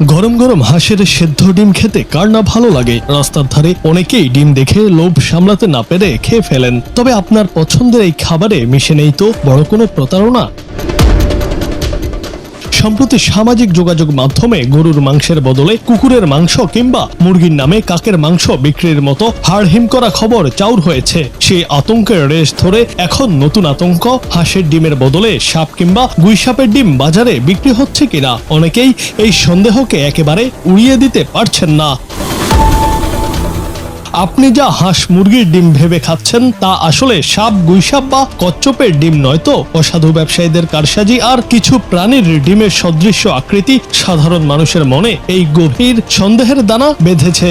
গরম গরম হাঁসের সেদ্ধ ডিম খেতে কার না ভালো লাগে। রাস্তার ধারে অনেকেই ডিম দেখে লোভ সামলাতে না পেরে খেয়ে ফেলেন। তবে আপনার পছন্দের এই খাবারে মিশে নেই তো বড় কোনো প্রতারণা? সম্প্রতি সামাজিক যোগাযোগ মাধ্যমে গরুর মাংসের বদলে কুকুরের মাংস কিংবা মুরগির নামে কাকের মাংস বিক্রির মতো হাড়হিম করা খবর চাউর হয়েছে। সেই আতঙ্কের রেশ ধরে এখন নতুন আতঙ্ক, হাঁসের ডিমের বদলে সাপ কিংবা গুইসাপের ডিম বাজারে বিক্রি হচ্ছে কিনা। অনেকেই এই সন্দেহকে একেবারে উড়িয়ে দিতে পারছেন না। আপনি যা হাঁস মুরগির ডিম ভেবে খাচ্ছেন তা আসলে সাপ, গুইসাপ বা কচ্ছপের ডিম নয় তো। অসাধু ব্যবসায়ীদের কারসাজি আর কিছু প্রাণীর ডিমের সদৃশ্য আকৃতি সাধারণ মানুষের মনে এই গভীর সন্দেহের দানা বেঁধেছে।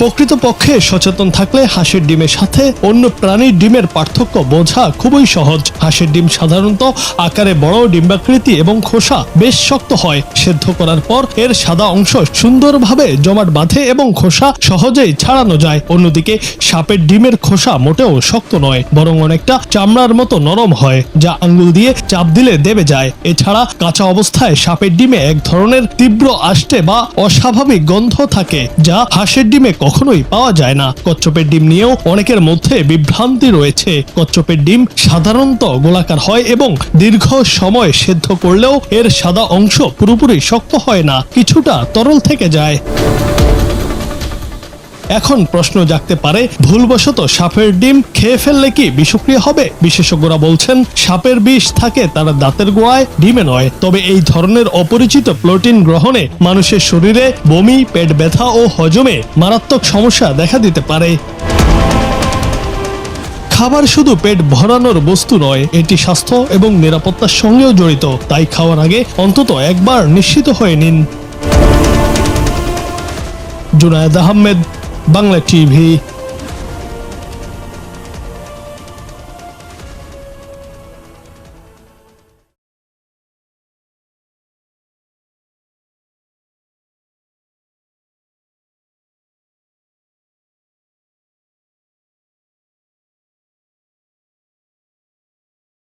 প্রকৃতপক্ষে সচেতন থাকলে হাঁসের ডিমের সাথে অন্য প্রাণীর ডিমের পার্থক্য বোঝা খুবই সহজ। হাঁসের ডিম সাধারণত আকারে বড়, ডিম্বাকৃতি এবং খোসা বেশ শক্ত হয়। সেদ্ধ করার পর এর সাদা অংশ সুন্দরভাবে জমাট বাঁধে এবং খোসা সহজেই ছাড়ানো যায়। অন্যদিকে সাপের ডিমের খোসা মোটেও শক্ত নয়, বরং অনেকটা চামড়ার মতো নরম হয়, যা আঙ্গুল দিয়ে চাপ দিলে দেবে যায়। এছাড়া কাঁচা অবস্থায় সাপের ডিমে এক ধরনের তীব্র আষ্টে বা অস্বাভাবিক গন্ধ থাকে, যা হাঁসের ডিমে কখনোই পাওয়া যায় না। কচ্ছপের ডিম নিয়েও অনেকের মধ্যে বিভ্রান্তি রয়েছে। কচ্ছপের ডিম সাধারণত গোলাকার হয় এবং দীর্ঘ সময় সেদ্ধ করলেও এর সাদা অংশ পুরোপুরি শক্ত হয় না, কিছুটা তরল থেকে যায়। এখন প্রশ্ন জাগতে পারে, ভুলবশত সাপের ডিম খেয়ে ফেললে কি বিষক্রিয়া হবে? বিশেষজ্ঞরা বলছেন সাপের বিষ থাকে তার দাঁতের গোড়ায়, ডিমে নয়। তবে এই ধরনের অপরিচিত প্রোটিন গ্রহণে মানুষের শরীরে বমি, পেট ব্যথা ও হজমে মারাত্মক সমস্যা দেখা দিতে পারে। খাবার শুধু পেট ভরানোর বস্তু নয়, এটি স্বাস্থ্য এবং নিরাপত্তার সঙ্গেও জড়িত। তাই খাওয়ার আগে অন্তত একবার নিশ্চিত হয়ে নিন। জুনায়েদ আহমেদ, বাংলা টিভি।